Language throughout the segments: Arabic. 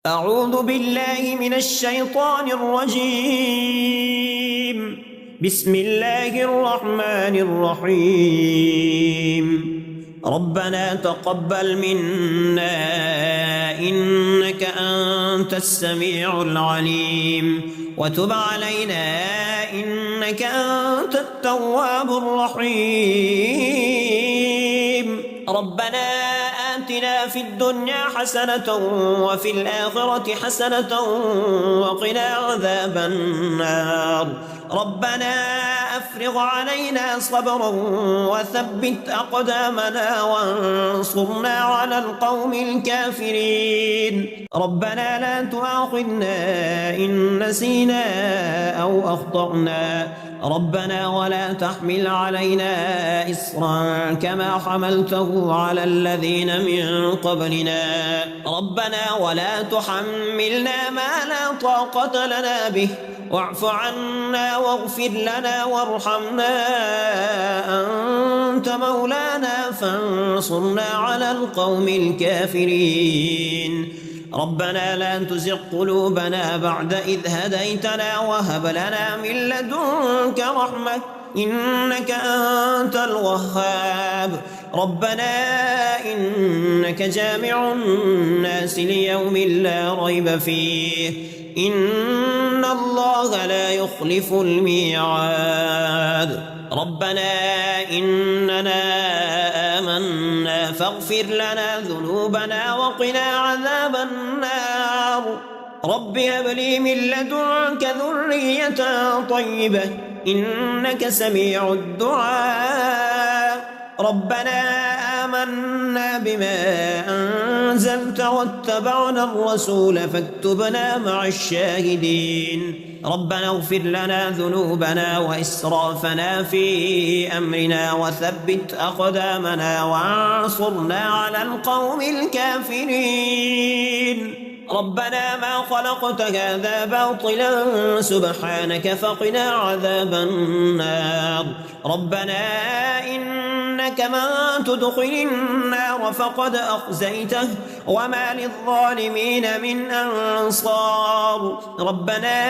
أعوذ بالله من الشيطان الرجيم. بسم الله الرحمن الرحيم. ربنا تقبل منا إنك أنت السميع العليم وتب علينا إنك أنت التواب الرحيم. ربنا آتنا في الدنيا حسنة وفي الآخرة حسنة وقنا عذاب النار. ربنا أفرغ علينا صبرا وثبت أقدامنا وانصرنا على القوم الكافرين. ربنا لا تؤاخذنا إن نسينا أو أخطأنا. ربنا ولا تحمل علينا إصرا كما حملته على الذين من قبلنا. ربنا ولا تحملنا ما لا طاقة لنا به واعف عنا واغفر لنا وارحمنا أنت مولانا فانصرنا على القوم الكافرين. ربنا لا تزغ قلوبنا بعد إذ هديتنا وهب لنا من لدنك رحمة إنك أنت الوهاب. ربنا إنك جامع الناس ليوم لا ريب فيه إن الله لا يخلف الميعاد. ربنا إننا آمنا فاغفر لنا ذنوبنا وقنا عذاب النار. رب هب لي من لدنك ذرية طيبة إنك سميع الدعاء. ربنا آمنا بما أنزلت واتبعنا الرسول فاكتبنا مع الشاهدين. ربنا اغفر لنا ذنوبنا وإسرافنا في أمرنا وثبت أقدامنا وانصرنا على القوم الكافرين. ربنا ما خلقت هذا باطلا سبحانك فقنا عذاب النار. ربنا إنك من تدخل النار فقد أخزيته وما للظالمين من أنصار. ربنا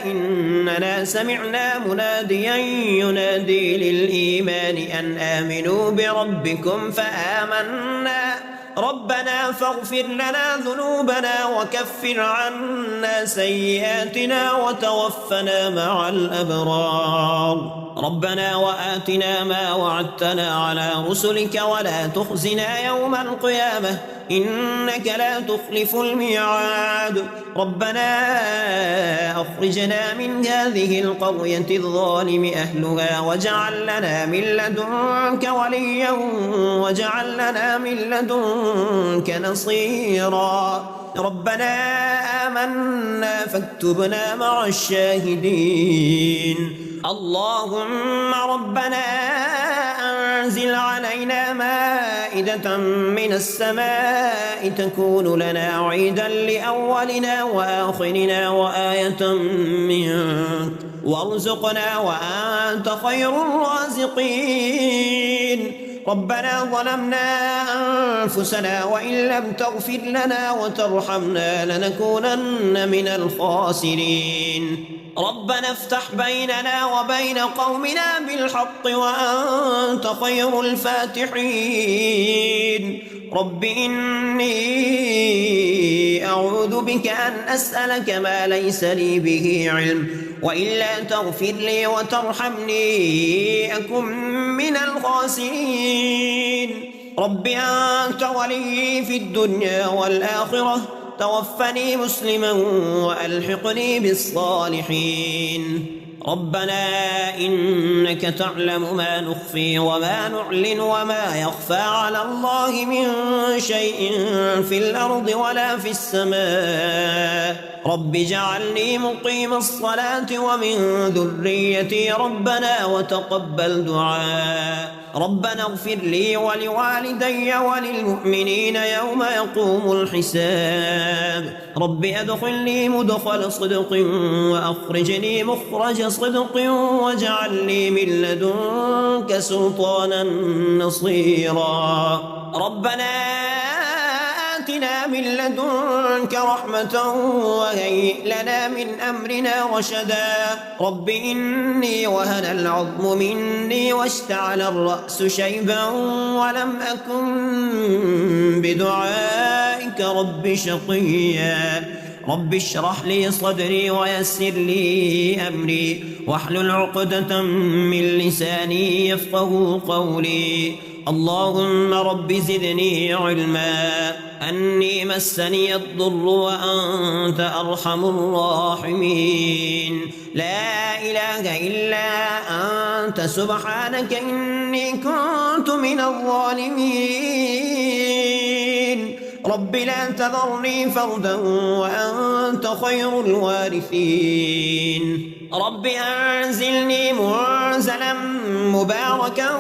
إننا سمعنا مناديا ينادي للإيمان أن آمنوا بربكم فآمنا. ربنا فاغفر لنا ذنوبنا وكفر عنا سيئاتنا وتوفنا مع الأبرار. ربنا وآتنا ما وعدتنا على رسلك ولا تخزنا يوم القيامة إنك لا تخلف الميعاد. ربنا أخرجنا من هذه القرية الظالم أهلها واجعل لنا من لدنك وليا واجعل لنا من لدنك نصيرا. ربنا آمنا فاكتبنا مع الشاهدين. اللهم ربنا أنزل علينا مائدة من السماء تكون لنا عيدا لأولنا وآخرنا وآية منك وارزقنا وأنت خير الرازقين. ربنا ظلمنا أنفسنا وإن لم تغفر لنا وترحمنا لنكونن من الخاسرين. ربنا افتح بيننا وبين قومنا بالحق وأنت خير الفاتحين. رب إني أعوذ بك أن أسألك ما ليس لي به علم وإلا تغفر لي وترحمني أكن من الخاسرين. رب أنت ولي في الدنيا والآخرة توفني مسلما وألحقني بالصالحين. ربنا إنك تعلم ما نخفي وما نعلن وما يخفى على الله من شيء في الأرض ولا في السماء. رب اجعلني مقيم الصلاة ومن ذريتي ربنا وتقبل دعاء. ربنا اغفر لي ولوالدي وللمؤمنين يوم يقوم الحساب. رب أدخلني مدخل صدق وأخرجني مخرج صدق واجعلني من لدنك سلطانا نصيرا. ربنا آتنا من لدنك رحمة وهيئ لنا من أمرنا رشدا رب إني وهن العظم مني واشتعل الرأس شيبا ولم أكن بدعائك رب شقيا رب اشرح لي صدري ويسر لي أمري واحلل عقدة من لساني يفقه قولي اللهم رب زدني علما أني مسني الضر وأنت أرحم الراحمين لا إله إلا أنت سبحانك إني كنت من الظالمين رب لا تذرني فردا وأنت خير الوارثين رب أنزلني منزلا مباركا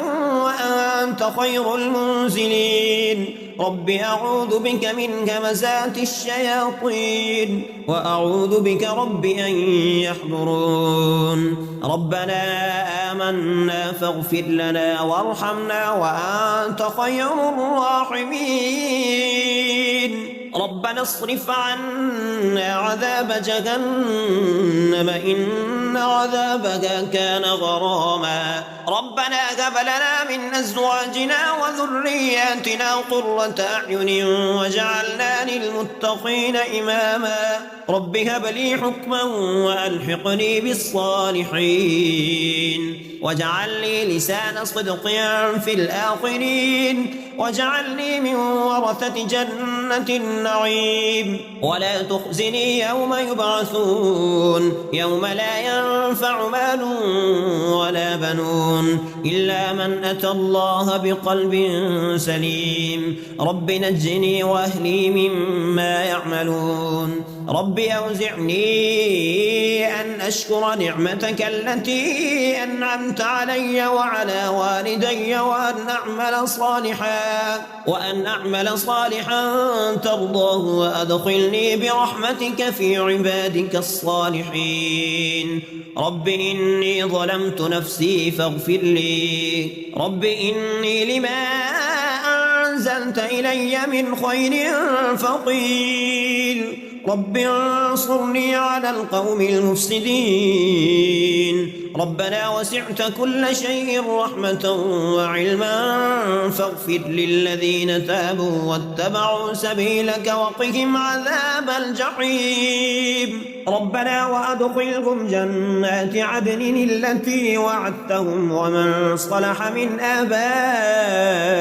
وأنت خير المنزلين رب أعوذ بك من همزات الشياطين وأعوذ بك رب أن يحضرون ربنا آمنا فاغفر لنا وارحمنا وأنت خير الراحمين ربنا اصرف عنا عذاب جهنم إن عذابها كان غراما ربنا هب لنا من أزواجنا وذرياتنا قرة أعين واجعلنا للمتقين إماما رب هب لي حكما وألحقني بالصالحين واجعل لي لسان صدق في الآخرين واجعلني من ورثة جنة النعيم ولا تخزني يوم يبعثون يوم لا ينفع مال ولا بنون إلا من أتى الله بقلب سليم رب نجني وأهلي مما يعملون رب أوزعني أن أشكر نعمتك التي أنعمت علي وعلى والدي وأن أعمل صالحا ترضاه وأدخلني برحمتك في عبادك الصالحين رب إني ظلمت نفسي فاغفر لي رب إني لما أنزلت إلي من خير فقير رب انصرني على القوم المفسدين ربنا وسعت كل شيء رحمة وعلما فاغفر للذين تابوا واتبعوا سبيلك وقهم عذاب الجحيم ربنا وأدخلهم جنات عدن التي وعدتهم ومن صلح من آبائهم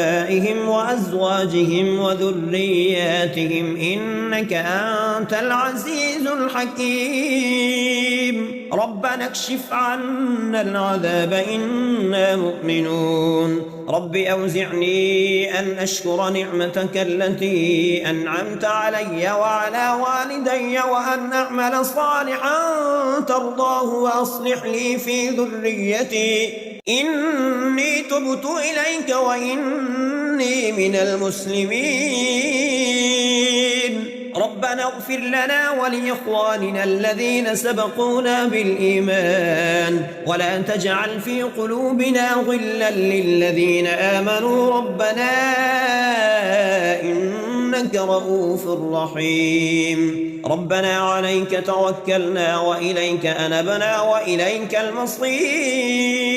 وأزواجهم وذرياتهم إنك أنت العزيز الحكيم ربنا اكشف عنا العذاب إنا مؤمنون رب أوزعني أن أشكر نعمتك التي أنعمت علي وعلى والدي وأن أعمل صالحا ترضاه وأصلح لي في ذريتي إني تبت إليك وإني من المسلمين ربنا اغفر لنا ولإخواننا الذين سبقونا بالإيمان ولا تجعل في قلوبنا غلا للذين آمنوا ربنا إنك رؤوف رحيم ربنا عليك توكلنا وإليك أنبنا وإليك المصير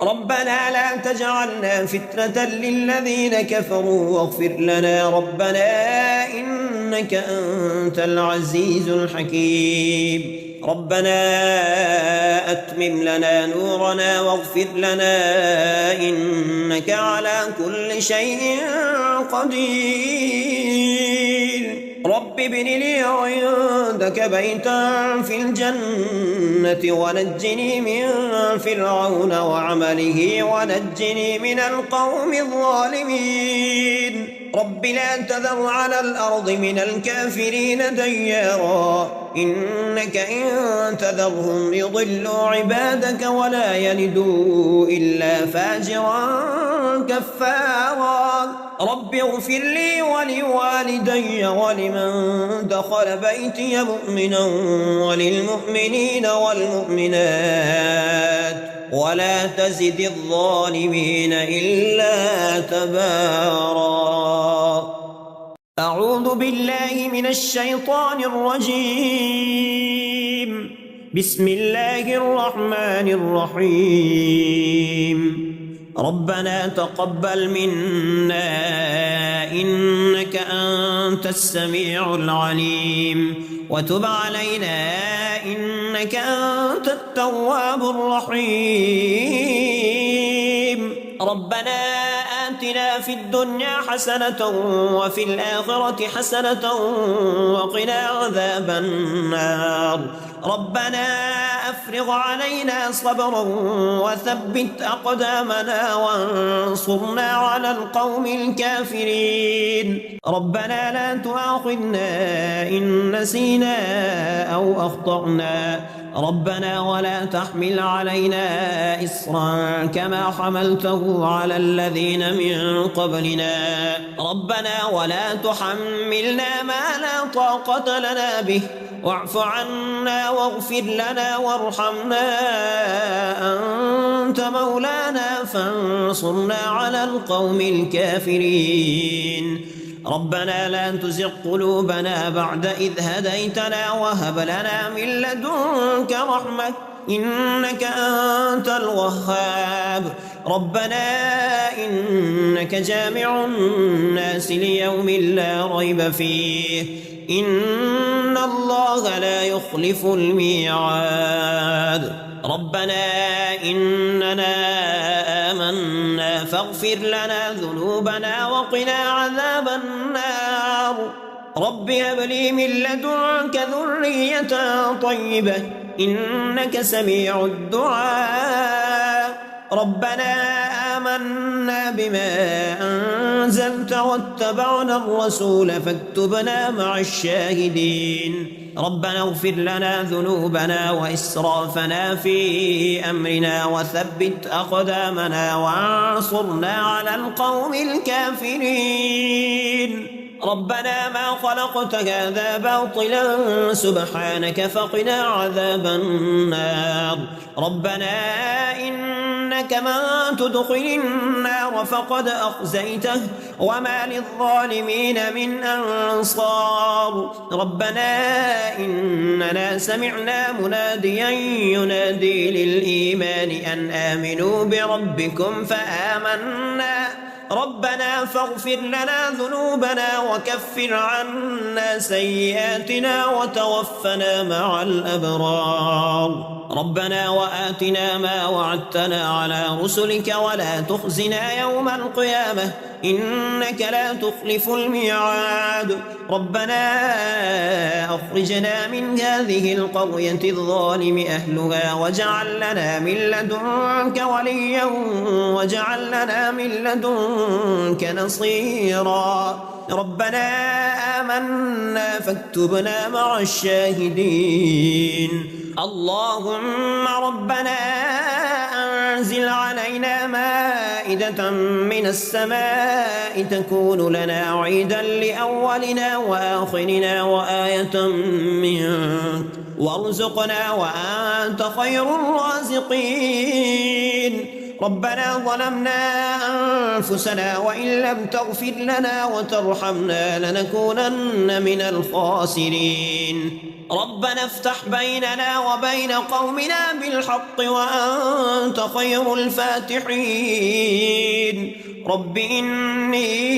ربنا لا تجعلنا فتنة للذين كفروا واغفر لنا ربنا إنك أنت العزيز الحكيم ربنا أتمم لنا نورنا واغفر لنا إنك على كل شيء قدير رب ابن لي عندك بيتا في الجنة ونجني من فرعون وعمله ونجني من القوم الظالمين رب لا تذر على الأرض من الكافرين ديارا إنك إن تذرهم يضلوا عبادك ولا يلدوا إلا فاجرا كفارا رب اغفر لي ولوالدي ولمن دخل بيتي مؤمنا وللمؤمنين والمؤمنات ولا تزد الظالمين إلا تبارا. أعوذ بالله من الشيطان الرجيم. بسم الله الرحمن الرحيم. ربنا تقبل منا إنك أنت السميع العليم وتب علينا إنك أنت التواب الرحيم. ربنا آتنا في الدنيا حسنة وفي الآخرة حسنة وقنا عذاب النار. ربنا أفرغ علينا صبرا وثبت أقدامنا وانصرنا على القوم الكافرين. ربنا لا تؤاخذنا إن نسينا أو أخطأنا. ربنا ولا تحمل علينا إصرا كما حملته على الذين من قبلنا. ربنا ولا تحملنا ما لا طاقة لنا به واعف عنا واغفر لنا وارحمنا أنت مولانا فانصرنا على القوم الكافرين. ربنا لا تزغ قلوبنا بعد إذ هديتنا وهب لنا من لدنك رحمة إنك أنت الوهاب. ربنا إنك جامع الناس ليوم لا ريب فيه إن الله لا يخلف الميعاد. ربنا إننا آمنا فاغفر لنا ذنوبنا وقنا عذاب النار. رب هب لي من لدنك ذرية طيبة إنك سميع الدعاء. ربنا آمنا بما أنزلت واتبعنا الرسول فاكتبنا مع الشاهدين. ربنا اغفر لنا ذنوبنا وإسرافنا في أمرنا وثبت أقدامنا وانصرنا على القوم الكافرين. ربنا ما خلقت هذا باطلا سبحانك فقنا عذاب النار. ربنا إنك من تدخل النار فقد أخزيته وما للظالمين من أنصار. ربنا إننا سمعنا مناديا ينادي للإيمان أن آمنوا بربكم فآمنا. ربنا فاغفر لنا ذنوبنا وكفر عنا سيئاتنا وتوفنا مع الأبرار. ربنا وآتنا ما وعدتنا على رسلك ولا تخزنا يوم القيامة إنك لا تخلف الميعاد. ربنا أخرجنا من هذه القرية الظالم أهلها واجعل لنا من لدنك وليا واجعل لنا من لدنك نصيرا. ربنا آمنا فاكتبنا مع الشاهدين. اللهم ربنا أنزل علينا مائدة من السماء تكون لنا عيدا لأولنا وآخرنا وآية منك وارزقنا وأنت خير الرازقين. ربنا ظلمنا أنفسنا وإن لم تغفر لنا وترحمنا لنكونن من الخاسرين. ربنا افتح بيننا وبين قومنا بالحق وأنت خير الفاتحين. رب إني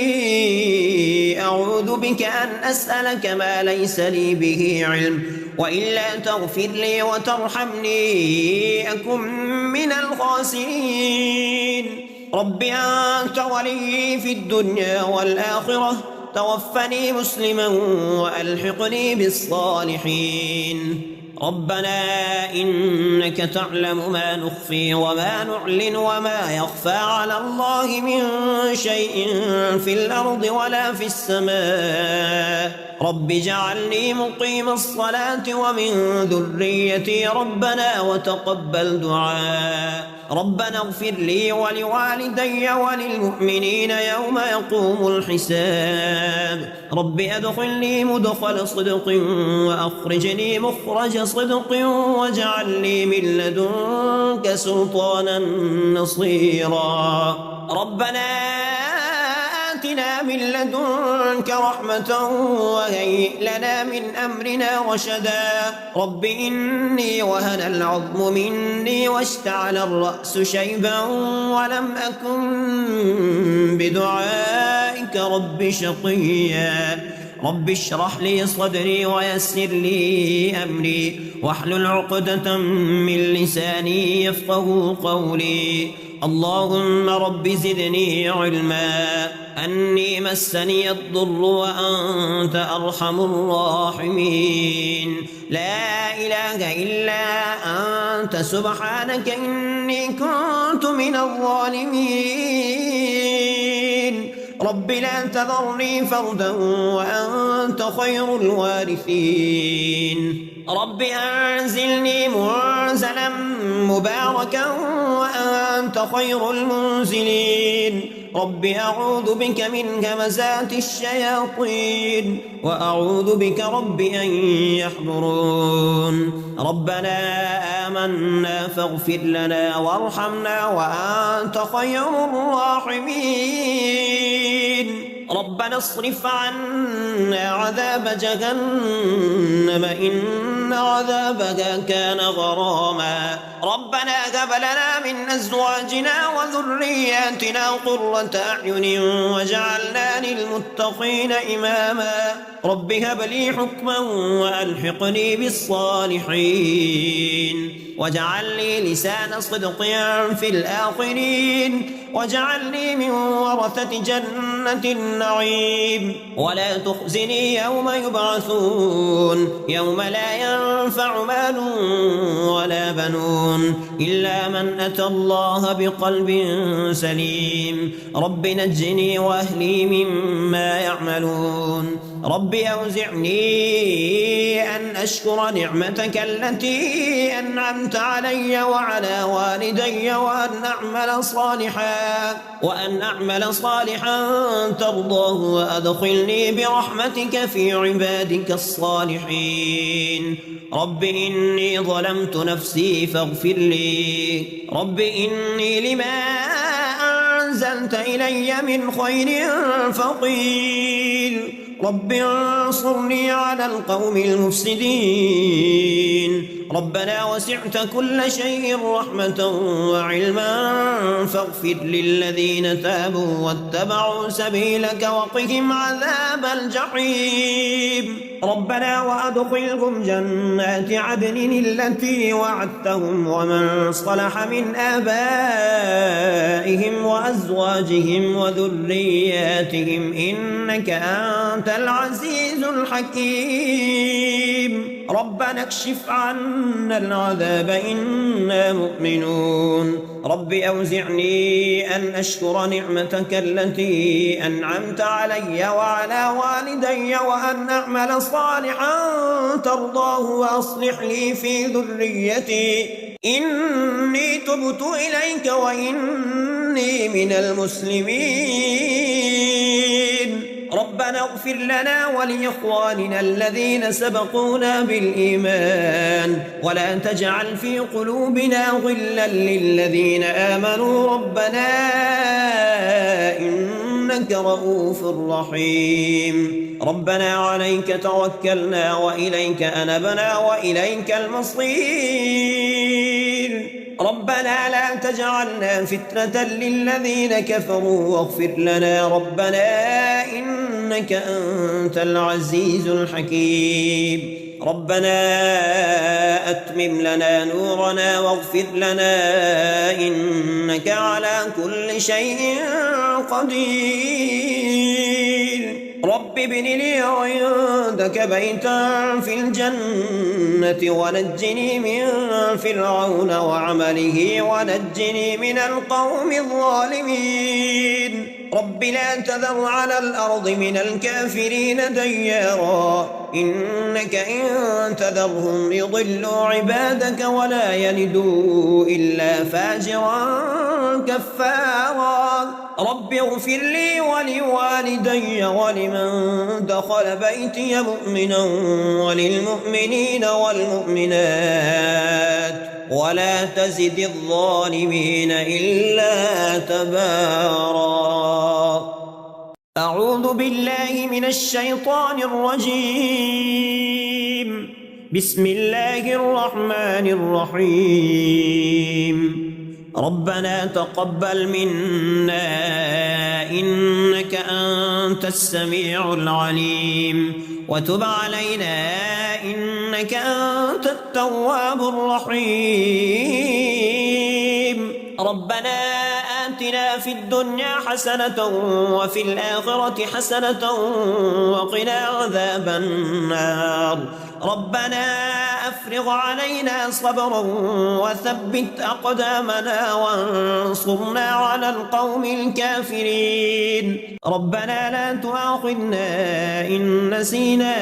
أعوذ بك أن أسألك ما ليس لي به علم وإلا تغفر لي وترحمني أكن من الخاسرين. رب أنت ولي في الدنيا والآخرة توفني مسلما وألحقني بالصالحين. ربنا إنك تعلم ما نخفي وما نعلن وما يخفى على الله من شيء في الأرض ولا في السماء. رب اجعلني مقيم الصلاة ومن ذريتي ربنا وتقبل دعاء. ربنا اغفر لي ولوالدي وللمؤمنين يوم يقوم الحساب. رب أدخلني مدخل صدق وأخرجني مخرج صدق واجعل لي من لدنك سلطانا نصيرا. ربنا آتنا من لدنك رحمة وهيئ لنا من أمرنا رشدا رب إني وهن العظم مني واشتعل الرأس شيبا ولم أكن بدعائك رب شقيا رب اشرح لي صدري ويسر لي أمري واحلل عقدة من لساني يفقه قولي اللهم رب زدني علما أني مسني الضر وأنت أرحم الراحمين لا إله إلا أنت سبحانك إني كنت من الظالمين رب لا تذرني فردا وأنت خير الوارثين رب أنزلني منزلا مباركا وأنت خير المنزلين رب أعوذ بك من همزات الشياطين وأعوذ بك رب أن يحضرون ربنا آمنا فاغفر لنا وارحمنا وأنت خير الراحمين ربنا اصرف عنا عذاب جهنم إن عذابها كان غراما ربنا هب لنا من أزواجنا وذرياتنا قرة أعين وجعلنا للمتقين إماما رب هب لي حكما وألحقني بالصالحين واجعل لي لسان صدق في الآخرين واجعلني من ورثة جنة النعيم ولا تخزني يوم يبعثون يوم لا ينفع مال ولا بنون إلا من أتى الله بقلب سليم رب نجني وأهلي مما يعملون رب أوزعني أن أشكر نعمتك التي أنعمت علي وعلى والدي وأن أعمل صالحا ترضاه وأدخلني برحمتك في عبادك الصالحين رب إني ظلمت نفسي فاغفر لي رب إني لما أنزلت إلي من خير فقير رب انصرني على القوم المفسدين ربنا وسعت كل شيء رحمة وعلما فاغفر للذين تابوا واتبعوا سبيلك وقهم عذاب الجحيم ربنا وأدخلهم جنات عدن التي وعدتهم ومن صلح من آبائهم وأزواجهم وذرياتهم إنك أنت العزيز الحكيم ربنا اكشف عنا العذاب إنا مؤمنون رب أوزعني أن أشكر نعمتك التي أنعمت علي وعلى والدي وأن أعمل صالحا ترضاه وأصلح لي في ذريتي إني تبت إليك وإني من المسلمين ربنا اغفر لنا ولإخواننا الذين سبقونا بالإيمان ولا تجعل في قلوبنا غلا للذين آمنوا ربنا إنك رؤوف رحيم ربنا عليك توكلنا وإليك أنبنا وإليك المصير ربنا لا تجعلنا فتنة للذين كفروا واغفر لنا ربنا إنك أنت العزيز الحكيم ربنا أتمم لنا نورنا واغفر لنا إنك على كل شيء قدير رب ابن لي عندك بيتا في الجنة ونجني من فرعون وعمله ونجني من القوم الظالمين رب لا تذر على الأرض من الكافرين ديارا إنك إن تذرهم يضلوا عبادك ولا يلدوا إلا فاجرا كفارا رب اغفر لي ولوالدي ولمن دخل بيتي مؤمنا وللمؤمنين والمؤمنات ولا تزد الظالمين إلا تبارا. أعوذ بالله من الشيطان الرجيم. بسم الله الرحمن الرحيم. ربنا تقبل منا إنك أنت السميع العليم وتب علينا إنك أنت التواب الرحيم. ربنا آتنا في الدنيا حسنة وفي الآخرة حسنة وقنا عذاب النار. ربنا أفرغ علينا صبرا وثبت أقدامنا وانصرنا على القوم الكافرين. ربنا لا تؤاخذنا إن نسينا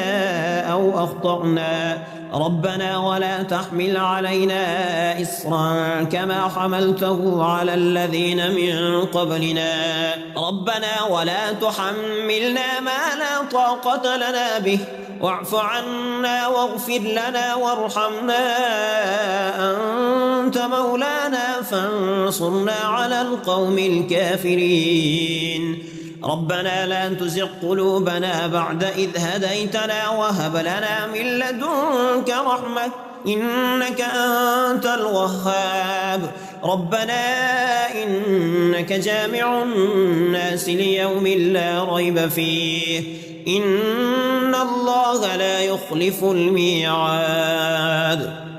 أو أخطأنا. ربنا ولا تحمل علينا إصرا كما حملته على الذين من قبلنا. ربنا ولا تحملنا ما لا طاقة لنا به واعف عنا واغفر لنا وارحمنا أنت مولانا فانصرنا على القوم الكافرين. ربنا لا تزغ قلوبنا بعد إذ هديتنا وهب لنا من لدنك رحمة إنك أنت الوهاب. ربنا إنك جامع الناس ليوم لا ريب فيه إن الله لا يخلف الميعاد.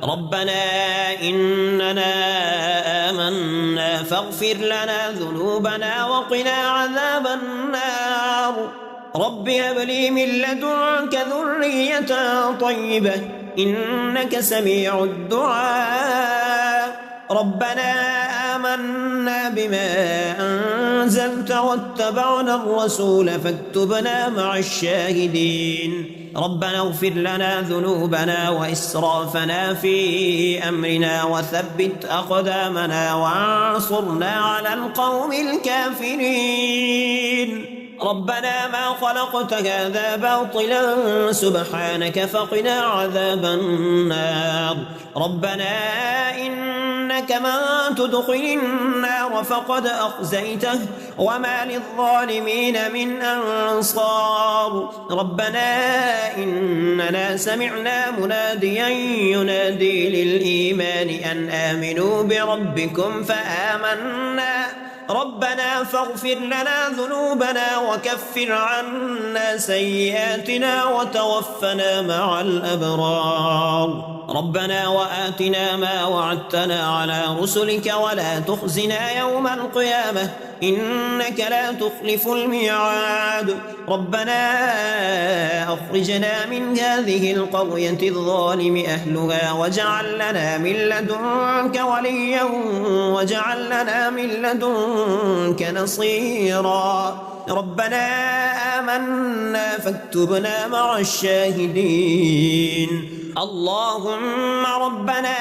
ربنا إننا آمنا فاغفر لنا ذنوبنا وقنا عذاب النار. رب هب لي من لدنك ذرية طيبة إنك سميع الدعاء. ربنا آمنا بما أنزلت واتبعنا الرسول فاكتبنا مع الشاهدين. ربنا اغفر لنا ذنوبنا وإسرافنا في أمرنا وثبت أقدامنا وانصرنا على القوم الكافرين. ربنا ما خلقت هذا باطلا سبحانك فقنا عذاب النار. ربنا إنك من تدخل النار فقد أخزيته وما للظالمين من أنصار. ربنا إننا سمعنا مناديا ينادي للإيمان أن آمنوا بربكم فآمنا. ربنا فاغفر لنا ذنوبنا وكفر عنا سيئاتنا وتوفنا مع الأبرار. ربنا وآتنا ما وعدتنا على رسلك ولا تخزنا يوم القيامة إنك لا تخلف الميعاد. ربنا أخرجنا من هذه القرية الظالم أهلها واجعل لنا من لدنك وليا واجعل لنا من لدنك نصيرا. ربنا آمنا فاكتبنا مع الشاهدين. اللهم ربنا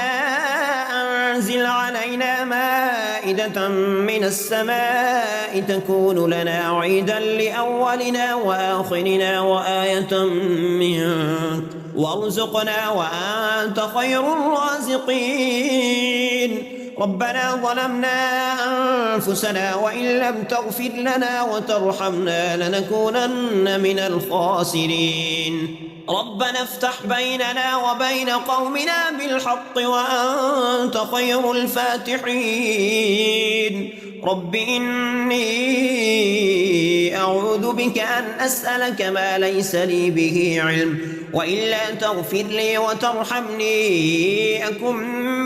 أنزل علينا مائدة من السماء تكون لنا عيدا لأولنا وآخرنا وآية منك وارزقنا وأنت خير الرازقين. ربنا ظلمنا أنفسنا وإن لم تغفر لنا وترحمنا لنكونن من الخاسرين. ربنا افتح بيننا وبين قومنا بالحق وأنت خير الفاتحين. رب إني أعوذ بك أن أسألك ما ليس لي به علم وإلا تغفر لي وترحمني أكن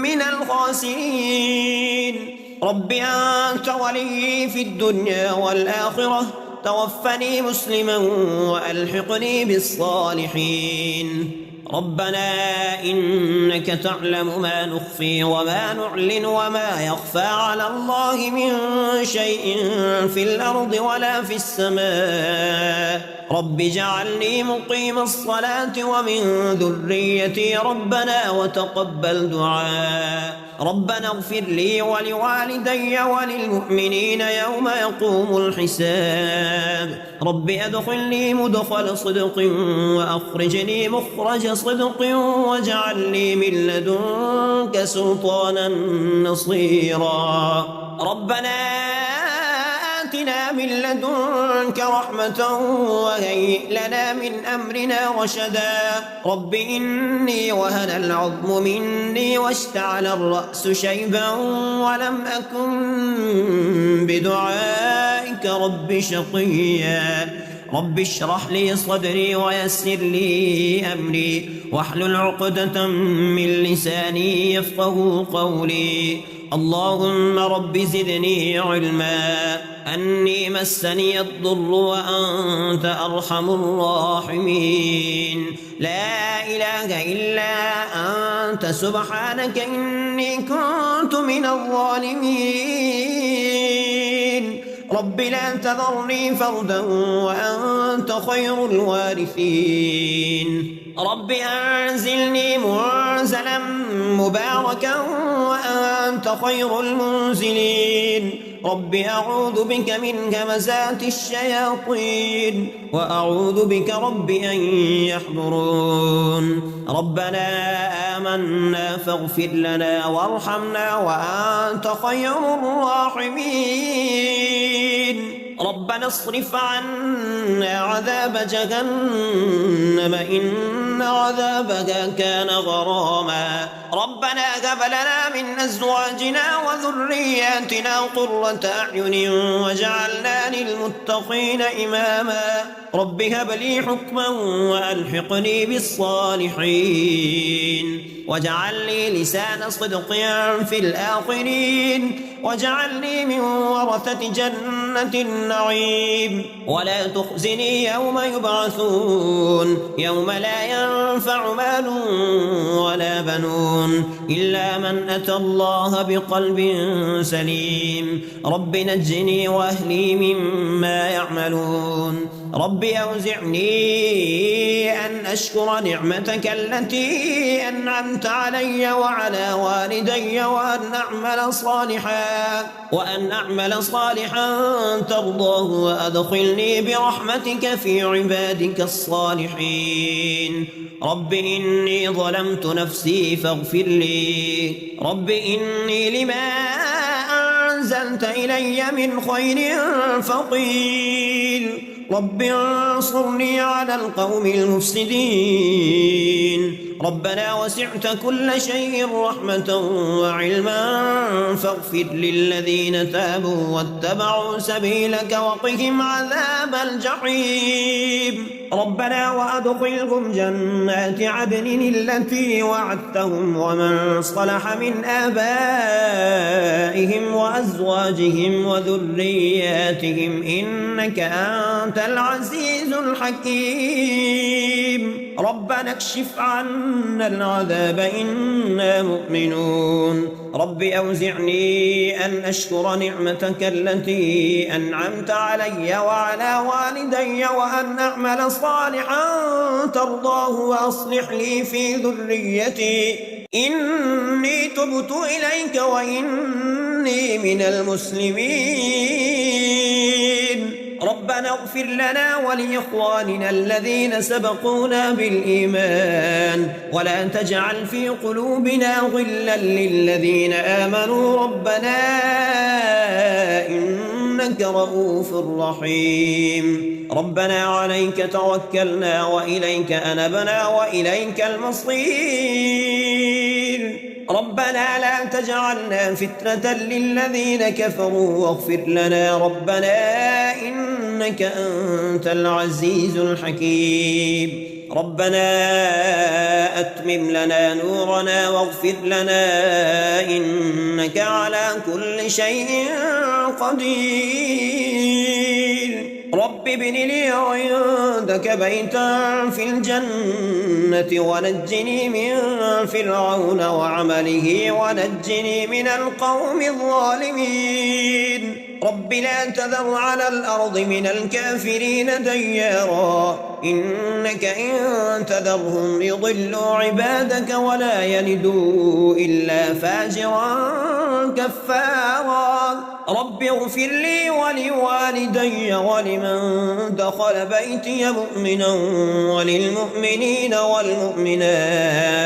من الخاسرين. رب أنت ولي في الدنيا والآخرة توفني مسلما وألحقني بالصالحين. ربنا إنك تعلم ما نخفي وما نعلن وما يخفى على الله من شيء في الأرض ولا في السماء. رب اجعلني مقيم الصلاة ومن ذريتي ربنا وتقبل دعاء. ربنا اغفر لي ولوالدي وللمؤمنين يوم يقوم الحساب. رب ادخلني مدخل صدق وأخرجني مخرج صدق واجعل لي من لدنك سلطانا نصيرا. ربنا آتنا من لدنك رحمة وهيئ لنا من أمرنا رشدا رب إني وهن العظم مني واشتعل الرأس شيبا ولم أكن بدعائك رب شقيا رب اشرح لي صدري ويسر لي أمري واحلل عقدة من لساني يفقه قولي اللهم رب زدني علما أني مسني الضر وأنت أرحم الراحمين لا إله إلا أنت سبحانك إني كنت من الظالمين رب لا تذرني فردا وأنت خير الوارثين رب أنزلني منزلا مباركا وأنت خير المنزلين رب أعوذ بك من همزات الشياطين وأعوذ بك رب أن يحضرون ربنا آمنا فاغفر لنا وارحمنا وأنت خير الراحمين ربنا اصرف عنا عذاب جهنم إن عذابها كان غراما ربنا هب لنا من أزواجنا وذرياتنا قرة أعين واجعلنا للمتقين إماما رب هب لي حكما وألحقني بالصالحين واجعل لي لسان صدق في الآخرين واجعلني من ورثة جنة النعيم ولا تخزني يوم يبعثون يوم لا ينفع مال ولا بنون إلا من أتى الله بقلب سليم رب نجني وأهلي مما يعملون رب أوزعني أن أشكر نعمتك التي أنعمت علي وعلى والدي وأن أعمل صالحا ترضاه وأدخلني برحمتك في عبادك الصالحين رب إني ظلمت نفسي فاغفر لي رب إني لما أنزلت إلي من خير فقير رب انصرني على القوم المفسدين ربنا وسعت كل شيء رحمة وعلما فاغفر للذين تابوا واتبعوا سبيلك وقهم عذاب الجحيم ربنا وأدخلهم جنات عدن التي وعدتهم ومن صلح من آبائهم وأزواجهم وذرياتهم إنك أنت العزيز الحكيم ربنا اكشف عنا العذاب إنا مؤمنون رب أوزعني أن أشكر نعمتك التي أنعمت علي وعلى والدي وأن أعمل صالحا ترضاه وأصلح لي في ذريتي إني تبت إليك وإني من المسلمين ربنا اغفر لنا ولإخواننا الذين سبقونا بالإيمان ولا تجعل في قلوبنا غلا للذين آمنوا ربنا إنك رؤوف رحيم ربنا عليك توكلنا وإليك أنبنا وإليك المصير ربنا لا تجعلنا فتنة للذين كفروا واغفر لنا ربنا إنك أنت العزيز الحكيم ربنا أتمم لنا نورنا واغفر لنا إنك على كل شيء قدير رب ابن لي عندك بيتا في الجنة ونجني من فرعون وعمله ونجني من القوم الظالمين رب لا تذر على الأرض من الكافرين ديارا إنك إن تذرهم يضلوا عبادك ولا يلدوا إلا فاجرا كفارا رب اغفر لي ولوالدي ولمن دخل بيتي مؤمنا وللمؤمنين والمؤمنات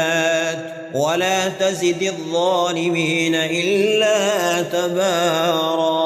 ولا تزد الظالمين إلا تبارا.